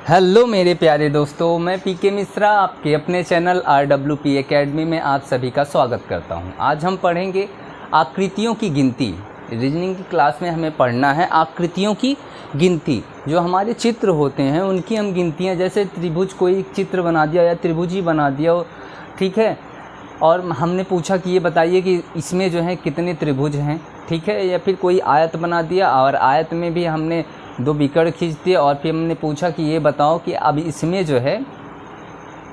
Hello मेरे प्यारे दोस्तों, मैं पीके मिश्रा आपके अपने चैनल RWP एकेडमी में आप सभी का स्वागत करता हूं। आज हम पढ़ेंगे आकृतियों की गिनती। रीजनिंग की क्लास में हमें पढ़ना है आकृतियों की गिनती। जो हमारे चित्र होते हैं उनकी हम गिनतियां, जैसे त्रिभुज कोई चित्र बना दिया या त्रिभुज ही बना दिया, ठीक है, और हमने पूछा कि ये बताइए कि इसमें जो है कितने त्रिभुज हैं, ठीक है, या फिर कोई आयत बना दिया और आयत में भी हमने दो बिकड़ खींच दिए और फिर हमने पूछा कि ये बताओ कि अब इसमें जो है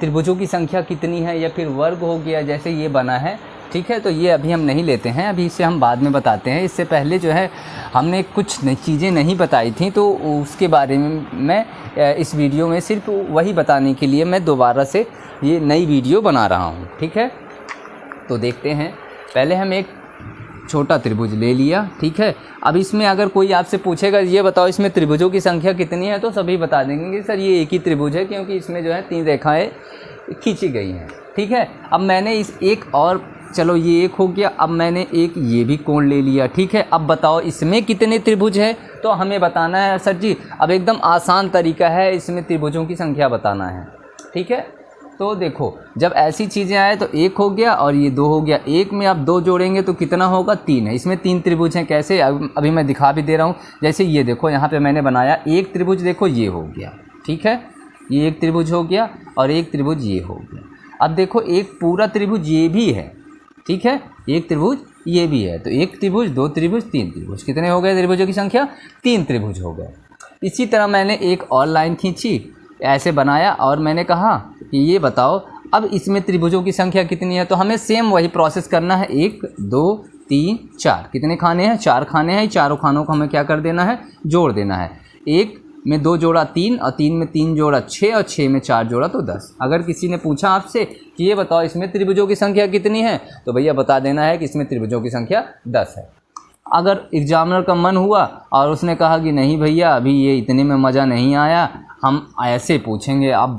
त्रिभुजों की संख्या कितनी है, या फिर वर्ग हो गया जैसे ये बना है, ठीक है। तो ये अभी हम नहीं लेते हैं, अभी इसे हम बाद में बताते हैं। इससे पहले जो है हमने कुछ चीज़ें नहीं बताई थी, तो उसके बारे में मैं इस वीडियो में सिर्फ वही बताने के लिए मैं दोबारा से ये नई वीडियो बना रहा हूँ, ठीक है। तो देखते हैं, पहले हम एक छोटा त्रिभुज ले लिया, ठीक है। अब इसमें अगर कोई आपसे पूछेगा ये बताओ इसमें त्रिभुजों की संख्या कितनी है, तो सभी बता देंगे कि सर ये एक ही त्रिभुज है, क्योंकि इसमें जो है 3 रेखाएं खींची गई हैं, ठीक है। अब मैंने इस एक और, चलो ये एक हो गया, अब मैंने एक ये भी कोण ले लिया, ठीक है। अब बताओ इसमें कितने त्रिभुज हैं, तो हमें बताना है सर जी। अब एकदम आसान तरीका है, इसमें त्रिभुजों की संख्या बताना है, ठीक है। तो देखो, जब ऐसी चीज़ें आए तो एक हो गया और ये 2 हो गया, एक में आप 2 जोड़ेंगे तो कितना होगा, 3 है। इसमें 3 त्रिभुज हैं। कैसे, अभी मैं दिखा भी दे रहा हूँ। जैसे ये देखो, यहाँ पे मैंने बनाया एक त्रिभुज, देखो ये हो गया, ठीक है, ये एक त्रिभुज हो गया और एक त्रिभुज ये हो गया। अब देखो एक पूरा त्रिभुज ये भी है, ठीक है, एक त्रिभुज ये भी है। तो एक त्रिभुज, 2 त्रिभुज, 3 त्रिभुज, कितने हो गए त्रिभुजों की संख्या, 3 त्रिभुज हो गए। इसी तरह मैंने एक और लाइन खींची, ऐसे बनाया और मैंने कहा कि ये बताओ अब इसमें त्रिभुजों की संख्या कितनी है। तो हमें सेम वही प्रोसेस करना है, 1 2 3 4, कितने खाने हैं, 4 खाने हैं। चारों खानों को हमें क्या कर देना है, जोड़ देना है। 1 में 2 जोड़ा 3 और 3 में 3 जोड़ा 6 और 6 में 4 जोड़ा तो 10। अगर किसी ने पूछा आपसे कि ये बताओ इसमें त्रिभुजों की संख्या कितनी है, तो भैया बता देना है कि इसमें त्रिभुजों की संख्या 10 है। अगर एग्जामिनर का मन हुआ और उसने कहा कि नहीं भैया अभी ये इतने में मज़ा नहीं आया, हम ऐसे पूछेंगे अब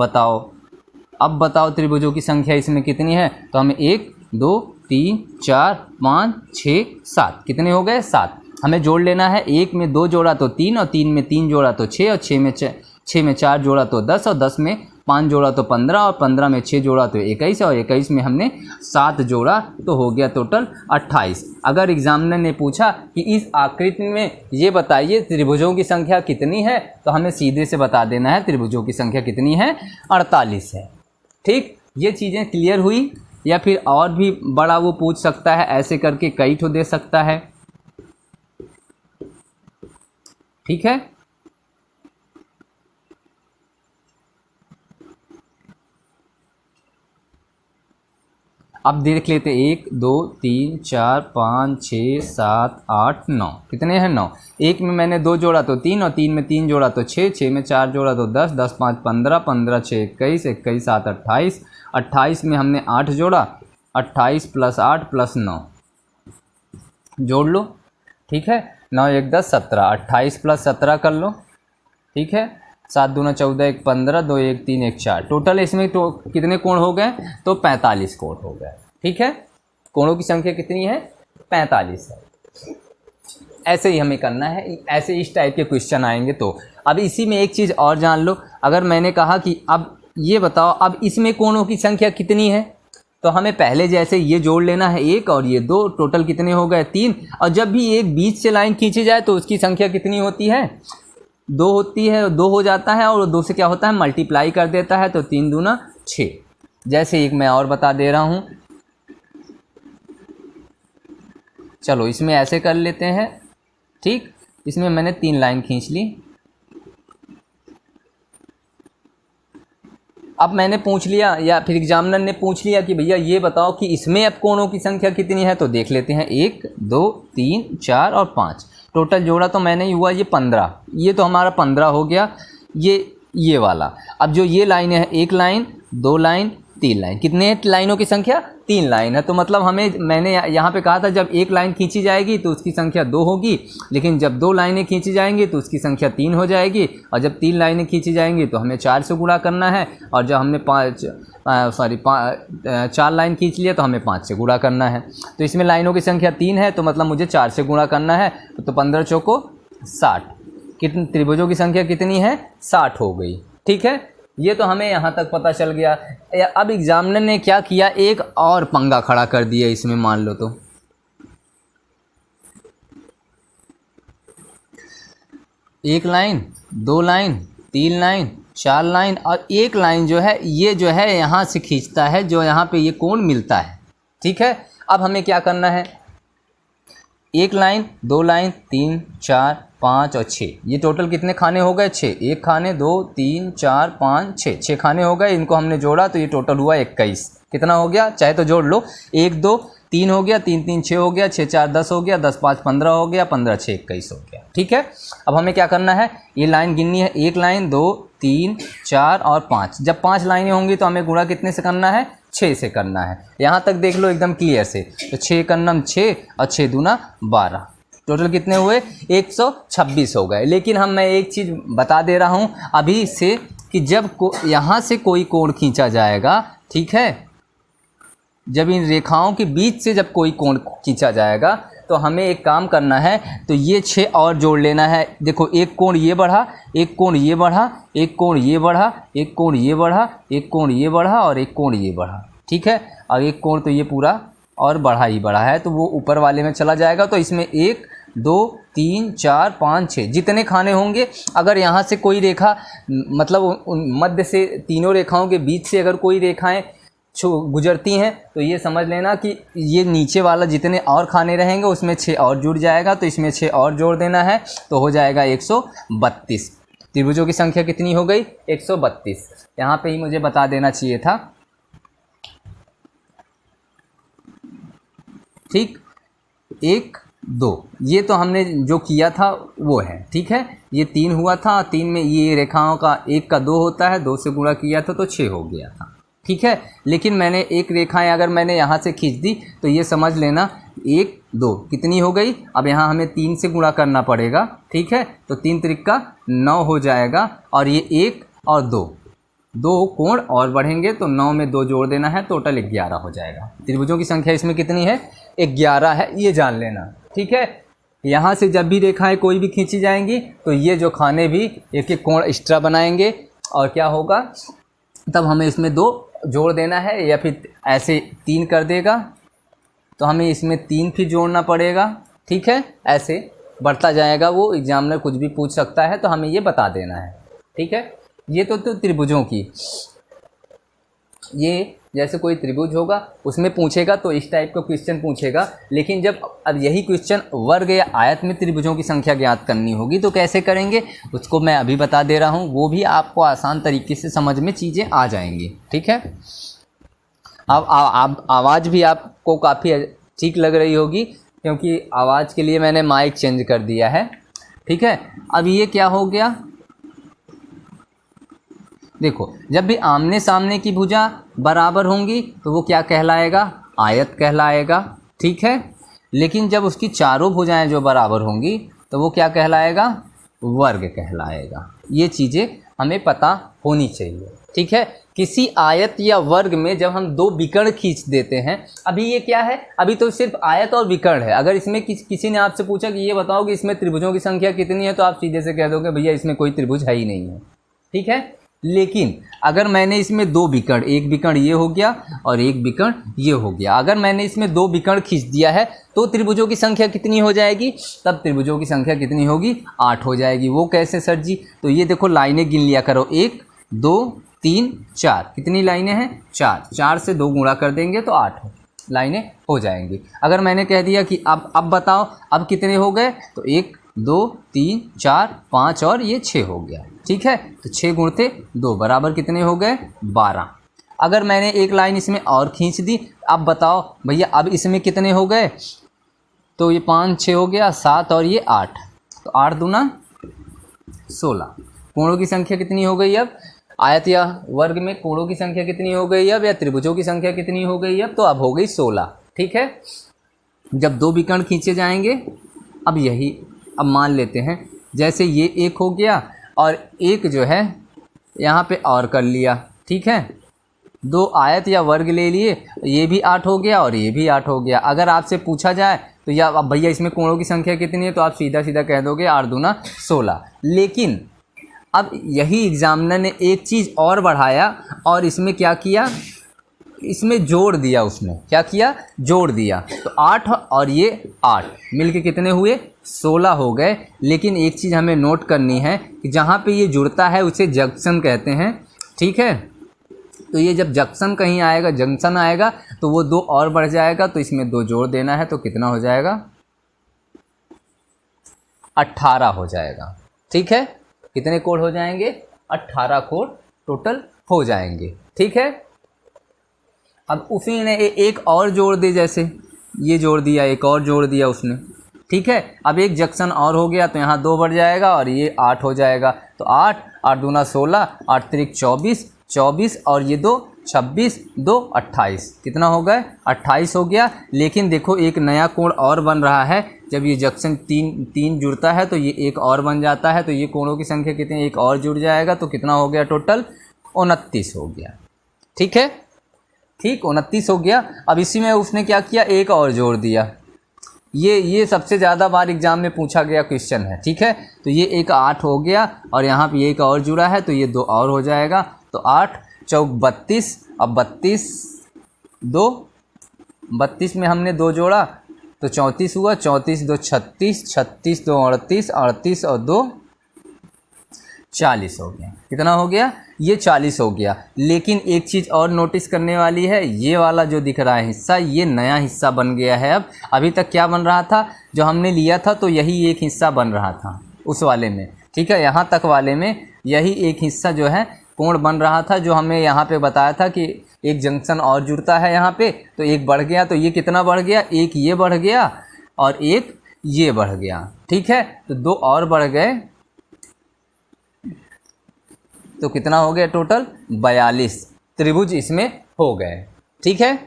बताओ त्रिभुजों की संख्या इसमें कितनी है, तो हमें 1 2 3 4 5 6 7, कितने हो गए, 7। हमें जोड़ लेना है, 1 में 2 जोड़ा तो 3 और 3 में 3 जोड़ा तो 6 और 6 में 4 जोड़ा तो 10 और 10 में 5 जोड़ा तो 15 और 15 में 6 जोड़ा तो 21 और 21 में हमने 7 जोड़ा तो हो गया टोटल 28। अगर एग्जामिनर ने पूछा कि इस आकृति में ये बताइए त्रिभुजों की संख्या कितनी है, तो हमें सीधे से बता देना है त्रिभुजों की संख्या कितनी है, 48 है, ठीक। ये चीज़ें क्लियर हुई। या फिर और भी बड़ा वो पूछ सकता है, ऐसे करके कई ठो दे सकता है, ठीक है। अब देख लेते, 1 2 3 4 5 6 7 8 9, कितने हैं, 9। 1 में मैंने 2 जोड़ा तो 3 और 3 में 3 जोड़ा तो 6, 6 में 4 जोड़ा तो 10, 10 5 15, 15 6 21, 21 7 28, 28 में हमने 8 जोड़ा, 28 + 8 + 9 जोड़ लो, ठीक है। 9 1 10 17, 28 + 17 कर लो, ठीक है। 7 दूना 14, 1 15, 2 1 3 1 4, टोटल इसमें तो कितने कोण हो गए, तो 45 कोण हो गए, ठीक है। कोणों की संख्या कितनी है, 45 है। ऐसे ही हमें करना है, ऐसे इस टाइप के क्वेश्चन आएंगे। तो अब इसी में एक चीज़ और जान लो, अगर मैंने कहा कि अब ये बताओ अब इसमें कोणों की संख्या कितनी है, तो हमें पहले जैसे ये जोड़ लेना है, 1 और ये 2, टोटल कितने हो गए, 3। और जब भी एक बीच से लाइन खींची जाए तो उसकी संख्या कितनी होती है, 2 होती है, 2 हो जाता है और 2 से क्या होता है, मल्टीप्लाई कर देता है, तो 3 दूना 6। जैसे एक मैं और बता दे रहा हूँ, चलो इसमें ऐसे कर लेते हैं, ठीक। इसमें मैंने 3 लाइन खींच ली। अब मैंने पूछ लिया या फिर एग्जामिनर ने पूछ लिया कि भैया ये बताओ कि इसमें अब कोणों की संख्या कितनी है, तो देख लेते हैं, 1 2 3 4 और 5, टोटल जोड़ा तो मैंने हुआ ये 15, ये तो हमारा 15 हो गया, ये वाला। अब जो ये लाइन है, 1 लाइन 2 लाइन 3 लाइन, कितने लाइनों की संख्या, 3 लाइन है। तो मतलब मैंने यहाँ पे कहा था जब 1 लाइन खींची जाएगी तो उसकी संख्या 2 होगी, लेकिन जब 2 लाइनें खींची जाएंगी तो उसकी संख्या 3 हो जाएगी, और जब 3 लाइनें खींची जाएंगी तो हमें 4 से गुणा करना है, और जब हमने 4 लाइन खींच लिया तो हमें 5 से गुणा करना है। तो इसमें लाइनों की संख्या 3 है, तो मतलब मुझे 4 से गुणा करना है, तो 15 चौको 60, कितने त्रिभुजों की संख्या कितनी है, 60 हो गई। ठीक है, ये तो हमें यहाँ तक पता चल गया। अब एग्जामिनर ने क्या किया, एक और पंगा खड़ा कर दिया इसमें, मान लो तो एक लाइन, दो लाइन, तीन लाइन, चार लाइन और एक लाइन जो है ये जो है यहाँ से खींचता है, जो यहाँ पे ये कोण मिलता है। ठीक है, अब हमें क्या करना है, एक लाइन, दो लाइन, तीन, चार, पाँच और छः, ये टोटल कितने खाने हो गए, छः। एक खाने, दो, तीन, चार, पाँच, छः, छः खाने हो गए। इनको हमने जोड़ा तो ये टोटल हुआ 21। कितना हो गया, चाहे तो जोड़ लो, एक दो तीन हो गया, तीन तीन छः हो गया, छः चार 10 हो गया, 10 5 15 हो गया, 15 6 21 हो गया। ठीक है, अब हमें क्या करना है, ये लाइन गिननी है, एक लाइन, दो, तीन, चार और पाँच। जब 5 लाइनें होंगी तो हमें गुणा कितने से करना है, 6 से करना है। यहाँ तक देख लो एकदम क्लियर से, तो 6 का नम 6 और 6 दूना 12, टोटल कितने हुए, 126 हो गए। लेकिन मैं एक चीज़ बता दे रहा हूँ अभी से कि जब यहाँ से कोई कोण खींचा जाएगा, ठीक है, जब इन रेखाओं के बीच से जब कोई कोण खींचा जाएगा तो हमें एक काम करना है, तो ये 6 और जोड़ लेना है। देखो, एक कोण ये बढ़ा, एक कोण ये बढ़ा, एक कोण ये बढ़ा, एक कोण ये बढ़ा, एक कोण ये बढ़ा और एक कोण ये बढ़ा। ठीक है, और एक कोण तो ये पूरा और बढ़ा ही बढ़ा है, तो वो ऊपर वाले में चला जाएगा। तो इसमें 1 2 3 4 5 6 जितने खाने होंगे, अगर यहाँ से कोई रेखा, मतलब मध्य से तीनों रेखाओं के बीच से अगर कोई रेखाएं गुजरती हैं तो ये समझ लेना कि ये नीचे वाला जितने और खाने रहेंगे उसमें 6 और जुड़ जाएगा, तो इसमें 6 और जोड़ देना है, तो हो जाएगा 132। त्रिभुजों की संख्या कितनी हो गई, 132। यहाँ पे ही मुझे बता देना चाहिए था। ठीक, 1 2 ये तो हमने जो किया था वो है। ठीक है, ये 3 हुआ था, 3 में ये रेखाओं का 1 का 2 होता है, 2 से गुणा किया था तो 6 हो गया था। ठीक है, लेकिन मैंने एक रेखाएं अगर मैंने यहाँ से खींच दी तो ये समझ लेना 1 2 कितनी हो गई। अब यहाँ हमें 3 से गुणा करना पड़ेगा। ठीक है, तो 3 त्रिका 9 हो जाएगा, और ये 1 और 2 कोण और बढ़ेंगे तो 9 में 2 जोड़ देना है, टोटल 11 हो जाएगा। त्रिभुजों की संख्या इसमें कितनी है, 11 है, ये जान लेना। ठीक है, यहाँ से जब भी रेखाएं कोई भी खींची जाएंगी तो ये जो खाने भी एक एक कोण एक्स्ट्रा बनाएंगे, और क्या होगा, तब हमें इसमें 2 जोड़ देना है, या फिर ऐसे 3 कर देगा तो हमें इसमें 3 फिर जोड़ना पड़ेगा। ठीक है, ऐसे बढ़ता जाएगा, वो एग्जामिनर कुछ भी पूछ सकता है तो हमें ये बता देना है। ठीक है, ये तो त्रिभुजों की, ये जैसे कोई त्रिभुज होगा उसमें पूछेगा तो इस टाइप का क्वेश्चन पूछेगा। लेकिन जब अब यही क्वेश्चन वर्ग या आयत में त्रिभुजों की संख्या ज्ञात करनी होगी तो कैसे करेंगे, उसको मैं अभी बता दे रहा हूँ, वो भी आपको आसान तरीके से समझ में चीज़ें आ जाएंगी। ठीक है, अब आवाज़ भी आपको काफ़ी ठीक लग रही होगी क्योंकि आवाज़ के लिए मैंने माइक चेंज कर दिया है। ठीक है, अब ये क्या हो गया, देखो, जब भी आमने सामने की भुजा बराबर होंगी तो वो क्या कहलाएगा, आयत कहलाएगा। ठीक है, लेकिन जब उसकी चारों भुजाएं जो बराबर होंगी तो वो क्या कहलाएगा, वर्ग कहलाएगा। ये चीज़ें हमें पता होनी चाहिए। ठीक है, किसी आयत या वर्ग में जब हम 2 विकर्ण खींच देते हैं, अभी ये क्या है, अभी तो सिर्फ आयत और विकर्ण है। अगर इसमें किसी ने आपसे पूछा कि ये बताओ कि इसमें त्रिभुजों की संख्या कितनी है, तो आप सीधे से कह दोगे भैया इसमें कोई त्रिभुज है ही नहीं है। ठीक है, लेकिन अगर मैंने इसमें 2 विकर्ण, एक विकर्ण ये हो गया और एक विकर्ण ये हो गया, अगर मैंने इसमें 2 विकर्ण खींच दिया है तो त्रिभुजों की संख्या कितनी हो जाएगी, तब त्रिभुजों की संख्या कितनी होगी, 8 हो जाएगी। वो कैसे सर जी, तो ये देखो लाइनें गिन लिया करो, 1 2 3 4, कितनी लाइनें हैं, 4, 4 से 2 गुणा कर देंगे तो 8 लाइनें हो जाएंगी। अगर मैंने कह दिया कि अब बताओ अब कितने हो गए, तो 1 2 3 4 5 और ये 6 हो गया। ठीक है, तो 6 गुणते 2 बराबर कितने हो गए, 12। अगर मैंने एक लाइन इसमें और खींच दी, अब बताओ भैया अब इसमें कितने हो गए, तो ये 5 6 हो गया, 7 और ये 8, तो 8 दूना 16। कोणों की संख्या कितनी हो गई, अब आयत या वर्ग में कोणों की संख्या कितनी हो गई अब, या त्रिभुजों की संख्या कितनी हो गई अब, तो अब हो गई 16। ठीक है, जब 2 विकर्ण खींचे जाएंगे, अब यही अब मान लेते हैं जैसे ये एक हो गया और एक जो है यहाँ पे और कर लिया। ठीक है, 2 आयत या वर्ग ले लिए, ये भी 8 हो गया और ये भी 8 हो गया। अगर आपसे पूछा जाए तो या अब भैया इसमें कोणों की संख्या कितनी है, तो आप सीधा सीधा कह दोगे 8 दूना 16। लेकिन अब यही एग्जामिनर ने एक चीज़ और बढ़ाया और इसमें क्या किया, इसमें जोड़ दिया। उसने क्या किया, जोड़ दिया। तो 8 और ये 8 मिलके कितने हुए, 16 हो गए। लेकिन एक चीज़ हमें नोट करनी है कि जहाँ पे ये जुड़ता है उसे जंक्शन कहते हैं, ठीक है। तो ये जब जंक्शन कहीं आएगा, जंक्शन आएगा तो वो 2 और बढ़ जाएगा, तो इसमें 2 जोड़ देना है। तो कितना हो जाएगा, 18 हो जाएगा, ठीक है। कितने कोड हो जाएंगे, 18 कोड टोटल हो जाएंगे, ठीक है। अब उसी ने एक और जोड़ दे, जैसे ये जोड़ दिया, एक और जोड़ दिया उसने, ठीक है। अब एक जंक्शन और हो गया तो यहाँ 2 बढ़ जाएगा और ये 8 हो जाएगा। तो 8 8 दूना 16, 8 त्रिक 24, 24 और ये 2 26, 2 28, कितना हो गए, 28 हो गया। लेकिन देखो एक नया कोण और बन रहा है। जब ये जंक्शन तीन जुड़ता है तो ये एक और बन जाता है। तो ये कोणों की संख्या कितनी, एक और जुड़ जाएगा। तो कितना हो गया, टोटल 29 हो गया, ठीक है। ठीक, 29 हो गया। अब इसी में उसने क्या किया, एक और जोड़ दिया। ये सबसे ज़्यादा बार एग्जाम में पूछा गया क्वेश्चन है, ठीक है। तो ये एक 8 हो गया और यहाँ पे एक और जुड़ा है तो ये 2 और हो जाएगा। तो 8 चौक 32, अब 32 2, 32 में हमने 2 जोड़ा तो 34 हुआ, 34 2 36, 36 2 38, 38 और 2 40 हो गया। कितना हो गया, ये 40 हो गया। लेकिन एक चीज़ और नोटिस करने वाली है, ये वाला जो दिख रहा है हिस्सा, ये नया हिस्सा बन गया है। अब अभी तक क्या बन रहा था, जो हमने लिया था तो यही एक हिस्सा बन रहा था उस वाले में, ठीक है। यहाँ तक वाले में यही एक हिस्सा जो है कोण बन रहा था, जो हमें यहाँ पे बताया था कि एक जंक्शन और जुड़ता है यहाँ पे, तो एक बढ़ गया। तो ये कितना बढ़ गया, एक ये बढ़ गया और एक ये बढ़ गया, ठीक है। तो 2 और बढ़ गए तो कितना हो गया, टोटल 42 त्रिभुज इसमें हो गए, ठीक है।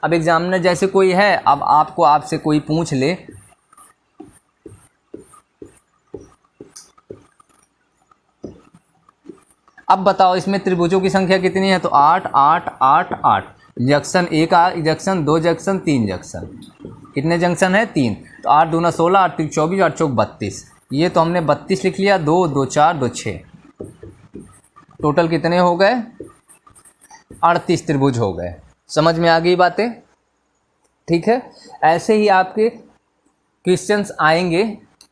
अब एग्जामिनर जैसे कोई है, अब आपसे कोई पूछ ले, अब बताओ इसमें त्रिभुजों की संख्या कितनी है। तो 8 8 8 8, जंक्शन 1 जंक्शन, 2 जंक्शन, 3 जंक्शन, कितने जंक्शन है, 3। तो 8 दूना 16, 8 3 24, 8 चौक 32, ये तो हमने 32 लिख लिया। 2 2 4 2 6, टोटल कितने हो गए, 38 त्रिभुज हो गए। समझ में आ गई बातें, ठीक है। ऐसे ही आपके क्वेश्चंस आएंगे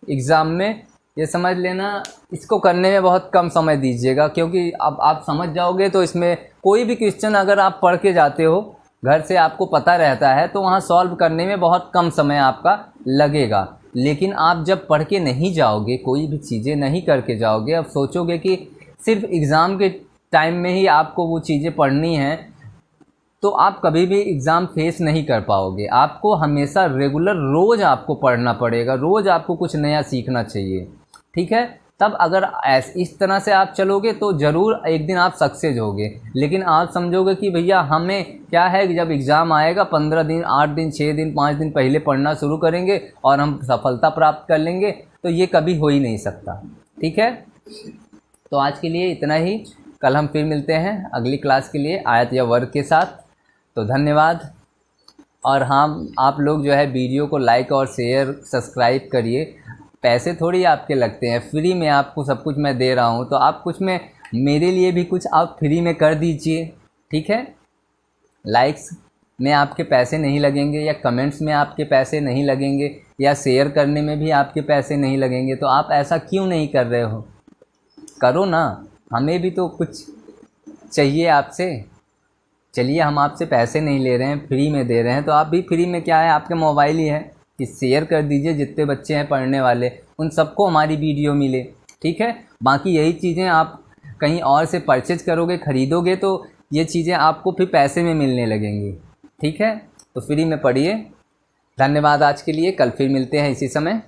एग्ज़ाम में, ये समझ लेना। इसको करने में बहुत कम समय दीजिएगा, क्योंकि अब आप समझ जाओगे तो इसमें कोई भी क्वेश्चन अगर आप पढ़ के जाते हो घर से, आपको पता रहता है, तो वहाँ सॉल्व करने में बहुत कम समय आपका लगेगा। लेकिन आप जब पढ़ के नहीं जाओगे, कोई भी चीज़ें नहीं करके जाओगे, अब सोचोगे कि सिर्फ एग्ज़ाम के टाइम में ही आपको वो चीज़ें पढ़नी हैं, तो आप कभी भी एग्ज़ाम फेस नहीं कर पाओगे। आपको हमेशा रेगुलर रोज़ आपको पढ़ना पड़ेगा, रोज़ आपको कुछ नया सीखना चाहिए, ठीक है। तब अगर इस तरह से आप चलोगे तो ज़रूर एक दिन आप सक्सेस होगे। लेकिन आप समझोगे कि भैया हमें क्या है कि जब एग्ज़ाम आएगा 15 दिन, 8 दिन, 6 दिन, 5 दिन पहले पढ़ना शुरू करेंगे और हम सफलता प्राप्त कर लेंगे, तो ये कभी हो ही नहीं सकता, ठीक है। तो आज के लिए इतना ही। कल हम फिर मिलते हैं अगली क्लास के लिए आयत या वर्ग के साथ। तो धन्यवाद। और हाँ, आप लोग जो है वीडियो को लाइक और शेयर सब्सक्राइब करिए। पैसे थोड़ी आपके लगते हैं, फ्री में आपको सब कुछ मैं दे रहा हूँ, तो आप कुछ में मेरे लिए भी कुछ आप फ्री में कर दीजिए, ठीक है। लाइक्स में आपके पैसे नहीं लगेंगे, या कमेंट्स में आपके पैसे नहीं लगेंगे, या शेयर करने में भी आपके पैसे नहीं लगेंगे। तो आप ऐसा क्यों नहीं कर रहे हो, करो ना, हमें भी तो कुछ चाहिए आपसे। चलिए, हम आपसे पैसे नहीं ले रहे हैं, फ्री में दे रहे हैं, तो आप भी फ्री में, क्या है, आपके मोबाइल ही है कि शेयर कर दीजिए, जितने बच्चे हैं पढ़ने वाले उन सबको हमारी वीडियो मिले, ठीक है। बाकी यही चीज़ें आप कहीं और से परचेज करोगे, ख़रीदोगे, तो ये चीज़ें आपको फिर पैसे में मिलने लगेंगी, ठीक है। तो फ्री में पढ़िए। धन्यवाद आज के लिए, कल फिर मिलते हैं इसी समय।